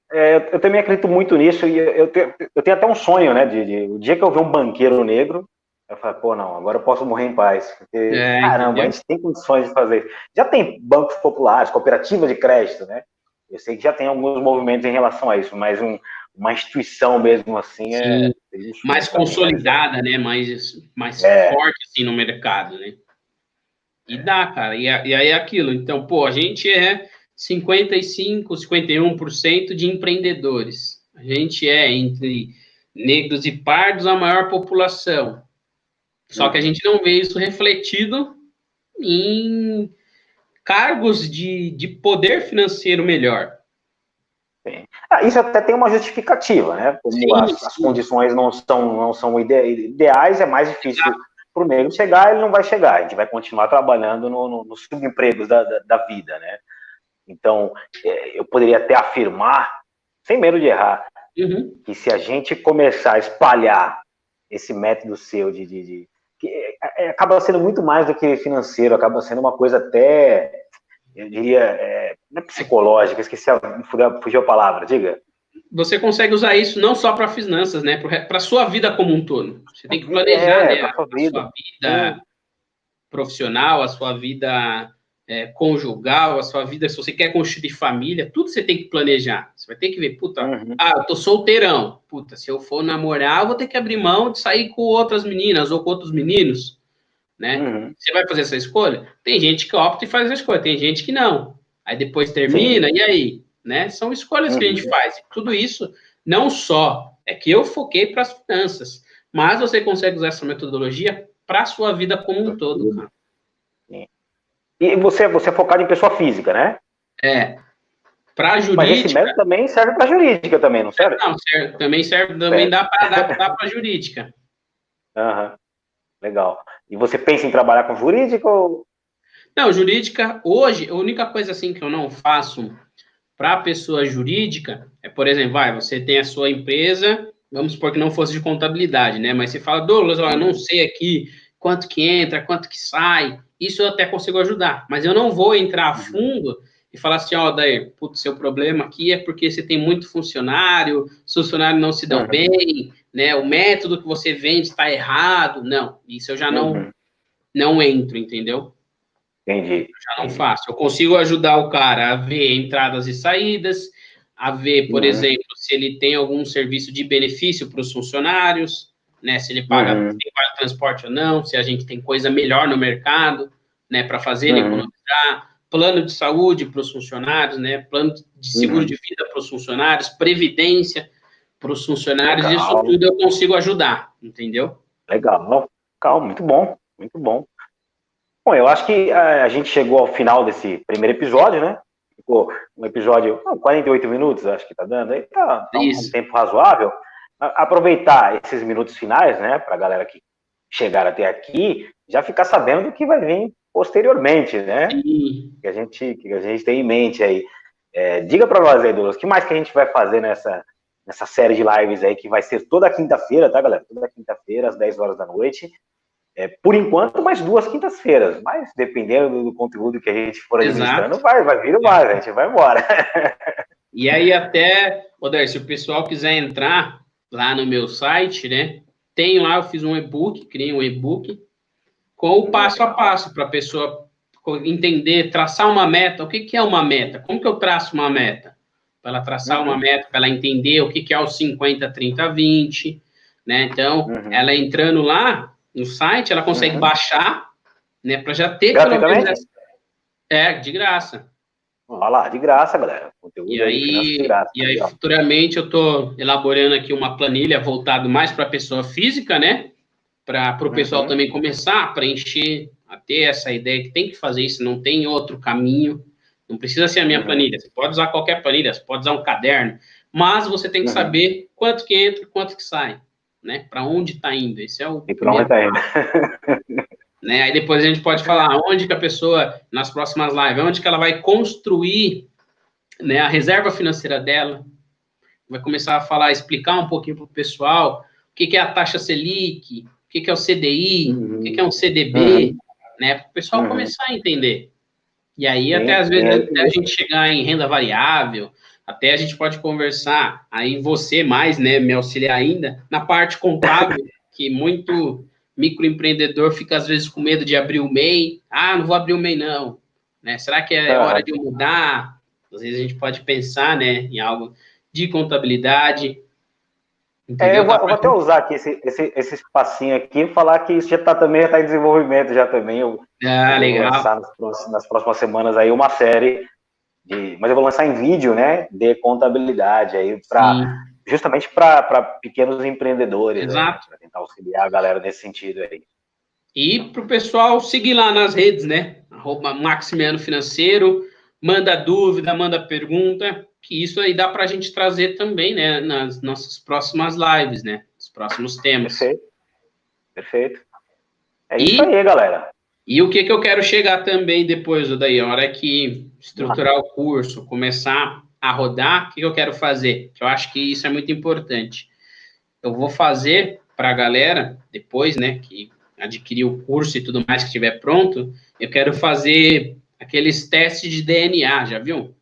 S2: Eu também acredito muito nisso, e eu tenho até um sonho, né? O dia que eu ver um banqueiro negro, eu falo, pô, não, agora eu posso morrer em paz. Porque, caramba, entendeu? A gente tem condições de fazer isso. Já tem bancos populares, cooperativas de crédito, né? Eu sei que já tem alguns movimentos em relação a isso, mas uma instituição mesmo assim
S3: mais consolidada, né? Mais forte assim no mercado, né? E dá, cara. E aí é aquilo. Então, pô, a gente é 55, 51% de empreendedores. A gente é, entre negros e pardos, a maior população. Só que a gente não vê isso refletido em cargos de poder financeiro melhor.
S2: Isso até tem uma justificativa, né? Como as condições não são ideais, é mais difícil para o negro chegar, ele não vai chegar. A gente vai continuar trabalhando nos subempregos da vida, né? Então, eu poderia até afirmar, sem medo de errar, que se a gente começar a espalhar esse método seu que acaba sendo muito mais do que financeiro, acaba sendo uma coisa até, eu diria, não é psicológica, fugiu a palavra, diga.
S3: Você consegue usar isso não só para finanças, né? Para a sua vida como um todo. Você tem que planejar, né? A sua vida profissional, a sua vida conjugal, a sua vida, se você quer construir família, tudo você tem que planejar. Você vai ter que ver, eu tô solteirão. Se eu for namorar, eu vou ter que abrir mão de sair com outras meninas ou com outros meninos, né? Você vai fazer essa escolha? Tem gente que opta e faz essa escolha, tem gente que não. Aí depois termina, e aí? Né? São escolhas que a gente faz. Tudo isso, não só é que eu foquei para as finanças, mas você consegue usar essa metodologia para a sua vida como um todo, cara.
S2: E você é focado em pessoa física, né?
S3: Para jurídica...
S2: Mas esse método também serve para jurídica também, não serve?
S3: Não, serve, também serve, também dá para adaptar para jurídica.
S2: Legal. E você pensa em trabalhar com jurídica ou...
S3: Não, jurídica, hoje, a única coisa assim que eu não faço para a pessoa jurídica é, por exemplo, você tem a sua empresa, vamos supor que não fosse de contabilidade, né? Mas você fala, Douglas, eu não sei aqui quanto que entra, quanto que sai, isso eu até consigo ajudar, mas eu não vou entrar a fundo e falar assim, Daí, seu problema aqui é porque você tem muito funcionário, os funcionários não se dão bem, né? O método que você vende está errado. Não, isso eu já não entro, entendeu?
S2: Entendi.
S3: Já não faço. Eu consigo ajudar o cara a ver entradas e saídas, a ver, por exemplo, se ele tem algum serviço de benefício para os funcionários, né? Se ele paga, se paga transporte ou não, se a gente tem coisa melhor no mercado, né? Para fazer ele economizar, plano de saúde para os funcionários, né? Plano de seguro de vida para os funcionários, previdência para os funcionários, isso tudo eu consigo ajudar, entendeu?
S2: Legal, muito bom, muito bom. Bom, eu acho que a gente chegou ao final desse primeiro episódio, né? Ficou um episódio, 48 minutos, acho que tá dando, aí tá um tempo razoável. Aproveitar esses minutos finais, né, pra galera que chegar até aqui, já ficar sabendo do que vai vir posteriormente, né? Que a gente tem em mente aí. Diga pra nós aí, Douglas, o que mais que a gente vai fazer nessa série de lives aí, que vai ser toda quinta-feira, tá, galera? Toda quinta-feira, às 10 horas da noite. Por enquanto, mais 2 quintas-feiras, mas dependendo do conteúdo que a gente for administrando, vai vir ou vai, a gente vai embora.
S3: E aí até, Odair, se o pessoal quiser entrar lá no meu site, né, tem lá, eu fiz um e-book, criei um e-book com o passo a passo para a pessoa entender, traçar uma meta. O que é uma meta? Como que eu traço uma meta? Para ela traçar uma meta, para ela entender o que é o 50, 30, 20, né? Então, ela entrando lá no site, ela consegue baixar, né, para já ter pelo menos de graça.
S2: Olha lá, de graça, galera.
S3: Conteúdo de graça. E aí, futuramente, eu estou elaborando aqui uma planilha voltada mais para a pessoa física, né? Para o pessoal também começar a preencher, a ter essa ideia que tem que fazer isso, não tem outro caminho. Não precisa ser a minha planilha. Você pode usar qualquer planilha, você pode usar um caderno, mas você tem que saber quanto que entra e quanto que sai, né? Para onde está indo. Esse é o primeiro passo. Né? Aí depois a gente pode falar onde que a pessoa, nas próximas lives, onde que ela vai construir, né, a reserva financeira dela, vai começar a falar, explicar um pouquinho para o pessoal o que é a taxa Selic, o que é o CDI, o que é um CDB, né, para o pessoal começar a entender. E aí, até às vezes, até a gente chegar em renda variável, até a gente pode conversar, aí você mais, né, me auxiliar ainda, na parte contábil, que muito microempreendedor fica, às vezes, com medo de abrir o MEI. Não vou abrir o MEI, não. Né? Será que é hora de eu mudar? Às vezes a gente pode pensar, né, em algo de contabilidade.
S2: Eu vou até usar aqui esse espacinho aqui e falar que isso já está em desenvolvimento já também. Eu
S3: legal.
S2: Vou lançar nas próximas semanas aí uma série mas eu vou lançar em vídeo, né, de contabilidade aí justamente para pequenos empreendedores.
S3: Exato.
S2: Né, para tentar auxiliar a galera nesse sentido aí.
S3: E para o pessoal seguir lá nas redes, né? @Maximiano Financeiro, manda dúvida, manda pergunta, que isso aí dá para a gente trazer também, né? Nas nossas próximas lives, né? Os próximos temas.
S2: Perfeito. Isso aí, galera.
S3: E o que eu quero chegar também depois, daí, a hora que estruturar o curso, começar a rodar, o que eu quero fazer? Que eu acho que isso é muito importante. Eu vou fazer para a galera, depois, né, que adquirir o curso e tudo mais que estiver pronto, eu quero fazer aqueles testes de DNA, já viu?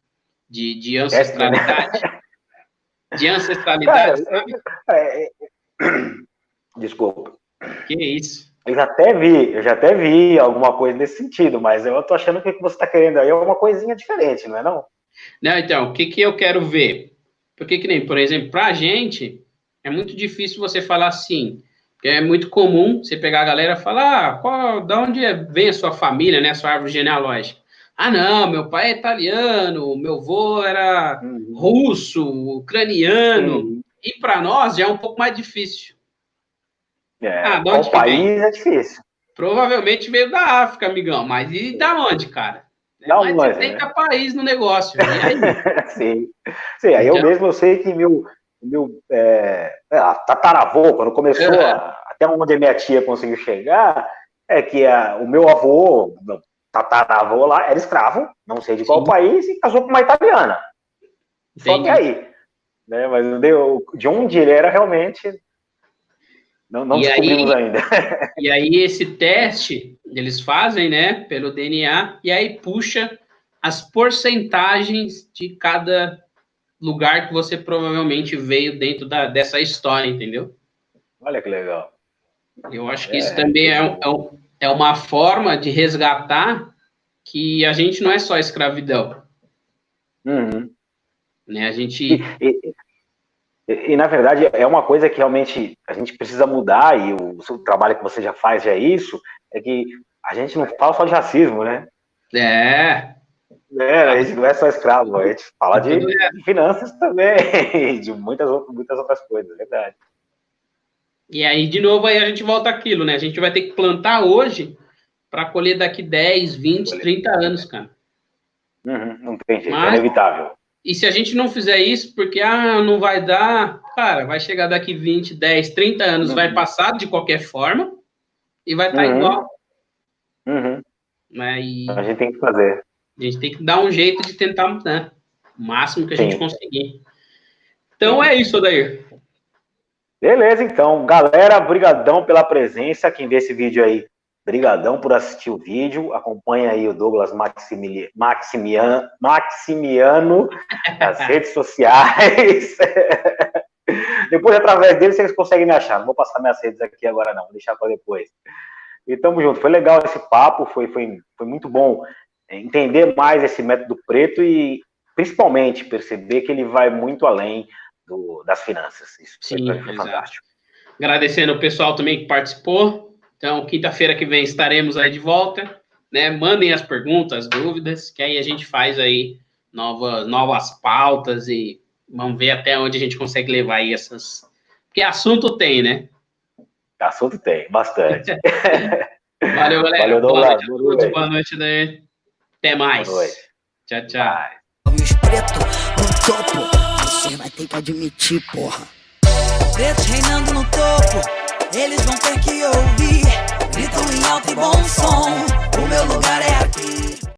S3: De ancestralidade. De ancestralidade, sabe?
S2: Desculpa.
S3: Que isso?
S2: Eu já até vi alguma coisa nesse sentido, mas eu tô achando que o que você está querendo aí é uma coisinha diferente, não é não?
S3: Não, então, o que eu quero ver? Porque que nem, por exemplo, pra gente, é muito difícil você falar assim, porque é muito comum você pegar a galera e falar, da onde vem a sua família, né, a sua árvore genealógica? Ah, não, meu pai é italiano, meu avô era russo, ucraniano, e para nós já é um pouco mais difícil.
S2: Qual país é difícil.
S3: Provavelmente veio da África, amigão, mas e da onde, cara? Mais de 70 países no negócio. E aí?
S2: Sim, aí eu mesmo sei que meu tataravô, quando começou, até onde a minha tia conseguiu chegar, é que o meu avô, meu tataravô lá, era escravo, não sei de qual país, e casou com uma italiana. Só que aí, né, mas de onde ele era realmente, não descobrimos ainda.
S3: E aí esse teste, eles fazem, né, pelo DNA, e aí puxa as porcentagens de cada lugar que você provavelmente veio dentro dessa história, entendeu?
S2: Olha que legal.
S3: Eu acho que isso também é uma forma de resgatar que a gente não é só escravidão. Né? A gente...
S2: E, na verdade, é uma coisa que realmente a gente precisa mudar, e o seu trabalho que você já faz já é isso, é que a gente não fala só de racismo, né? A gente não é só escravo, a gente fala de finanças também, de muitas outras coisas, é verdade.
S3: E aí, de novo, aí a gente volta àquilo, né? A gente vai ter que plantar hoje para colher daqui 10, 20, 30 anos, cara.
S2: Não tem jeito, é inevitável.
S3: E se a gente não fizer isso, porque, não vai dar, cara, vai chegar daqui 20, 10, 30 anos, vai passar de qualquer forma e vai estar igual. Né? E
S2: a gente tem que fazer.
S3: A gente tem que dar um jeito de tentar, né, o máximo que a gente conseguir. Então é isso, Odair.
S2: Beleza, então. Galera, brigadão pela presença. Quem vê esse vídeo aí, brigadão por assistir o vídeo. Acompanha aí o Douglas Maximiano nas redes sociais. Depois, através dele, vocês conseguem me achar. Não vou passar minhas redes aqui agora, não. Vou deixar para depois. E tamo junto. Foi legal esse papo. Foi muito bom entender mais esse método preto e, principalmente, perceber que ele vai muito além das finanças. Isso foi fantástico.
S3: Agradecendo o pessoal também que participou. Então, quinta-feira que vem estaremos aí de volta, né? Mandem as perguntas, as dúvidas, que aí a gente faz aí novas pautas e vamos ver até onde a gente consegue levar aí essas... Porque assunto tem, né?
S2: Assunto tem, bastante.
S3: Valeu, galera.
S2: Valeu, Douglas.
S3: Boa noite daí. Até mais.
S2: Boa noite.
S3: Tchau, tchau.
S1: Os pretos no topo, você vai ter que admitir, porra. Pretos reinando no topo, eles vão ter que ouvir.